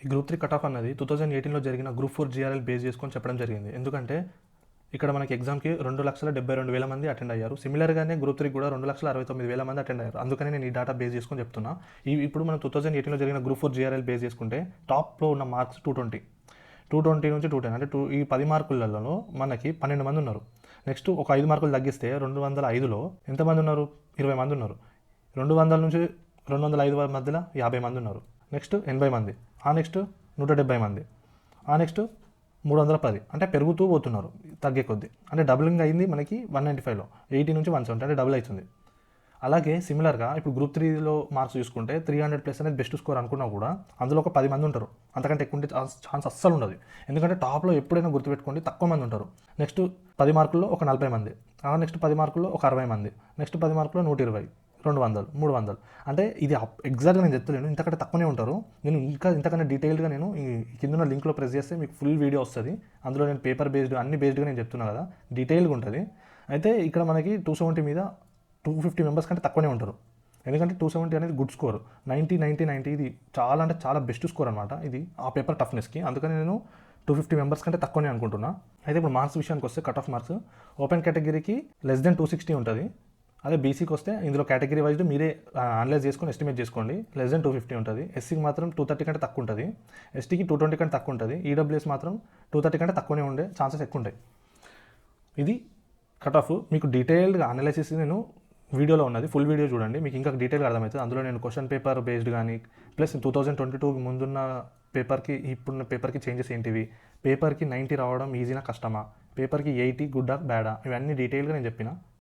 ఈ group 3 cut off అన్నది 2018లో జరిగిన గ్రూప్ 4 జీఆర్ఎల్ బేస్ చేసుకొని చెప్పడం జరిగింది. ఎందుకంటే ఇక్కడ మనకి ఎగ్జామ్కి 2,72,000 మంది అటెండ్ అయ్యారు. సిమిలర్గానే గ్రూప్ 3 కూడా 2,69,000 మంది అటెండ్ అయ్యారు. అందుకని నేను ఈ డేటా బేస్ చేసుకొని చెప్తున్నా. ఇప్పుడు మనం 2018లో జరిగిన గ్రూప్ 4 జీఆర్ఎల్ బేస్ చేసుకుంటే టాప్లో ఉన్న మార్క్స్ 220 నుంచి 210 అంటే ఈ 10 మార్కులలో మనకి 12 మంది ఉన్నారు. నెక్స్ట్ ఒక 5 మార్కులు తగ్గిస్తే 205లో ఎంతమంది ఉన్నారు? 20 మంది ఉన్నారు. 200 నుంచి 205 మధ్యలో 50 మంది ఉన్నారు. నెక్స్ట్ 80 మంది, ఆ నెక్స్ట్ 170 మంది, ఆ నెక్స్ట్ 310. అంటే పెరుగుతూ పోతున్నారు తగ్గే కొద్దీ. అంటే డబులింగ్ అయింది మనకి 195లో, 80 నుంచి 170 అంటే డబుల్ అవుతుంది. అలాగే సిమిలర్గా ఇప్పుడు గ్రూప్ 3లో మార్క్స్ చూసుకుంటే 300+ అనేది బెస్ట్ స్కోర్ అనుకున్నా కూడా అందులో ఒక 10 మంది ఉంటారు. అంతకంటే ఎక్కువ ఉంటే ఛాన్స్ అస్సలు ఉండదు. ఎందుకంటే టాప్లో ఎప్పుడైనా గుర్తుపెట్టుకోండి తక్కువ మంది ఉంటారు. నెక్స్ట్ 10 మార్కుల్లో ఒక 40 మంది, ఆ నెక్స్ట్ 10 మార్కుల్లో ఒక 60 మంది, నెక్స్ట్ 10 మార్కుల్లో 120, 200, 300. అంటే ఇది ఎగ్జాక్ట్గా నేను చెప్తలేను, ఇంతకంటే తక్కువనే ఉంటారు. నేను ఇంతకన్నా డీటెయిల్గా నేను ఈ కింద లింక్లో ప్రెస్ చేస్తే మీకు ఫుల్ వీడియో వస్తుంది. అందులో నేను పేపర్ బేస్డ్ అన్ని బేస్డ్గా నేను చెప్తున్నాను కదా, డీటెయిల్గా ఉంటుంది. అయితే ఇక్కడ మనకి 270 మీద 250 మెంబర్స్ కంటే తక్కువనే ఉంటారు. ఎందుకంటే 270 అనేది గుడ్ స్కోర్. 90 ఇది చాలా అంటే చాలా బెస్ట్ స్కోర్ అనమాట. ఇది ఆ పేపర్ టఫ్నెస్కి. అందుకని నేను 250 మెంబర్స్ కంటే తక్కువనే అనుకుంటున్నా. అయితే ఇప్పుడు మార్క్స్ విషయానికి వస్తే కట్ ఆఫ్ మార్క్స్ ఓపెన్ కేటగిరీకి <260 ఉంటుంది. అదే బీసీకి వస్తే ఇందులో కేటగిరీ వైజ్ మీరే అనలైజ్ చేసుకొని ఎస్టిమేట్ చేసుకోండి. <250 ఉంటుంది. ఎస్సీకి మాత్రం 230 కంటే తక్కువ ఉంటుంది. ఎస్టీకి 220 కంటే తక్కువ ఉంటుంది. ఈడబ్ల్యూఎస్ మాత్రం 230 కంటే తక్కువనే ఉండే ఛాన్సెస్ ఎక్కువ ఉంటాయి. ఇది కట్ ఆఫ్. మీకు డీటెయిల్డ్గా అనాలిసిస్ నేను వీడియోలో ఉన్నది, ఫుల్ వీడియో చూడండి, మీకు ఇంకా డీటెయిల్గా అర్థమవుతుంది. అందులో నేను క్వశ్చన్ పేపర్ బేస్డ్ కానీ ప్లస్ 2022 ముందున్న పేపర్కి ఇప్పుడున్న పేపర్కి చేంజెస్ ఏంటివి, పేపర్కి 90 రావడం ఈజీనా కష్టమా, పేపర్కి 80 గుడ్డా బ్యాడా, ఇవన్నీ డీటెయిల్గా నేను చెప్పిన.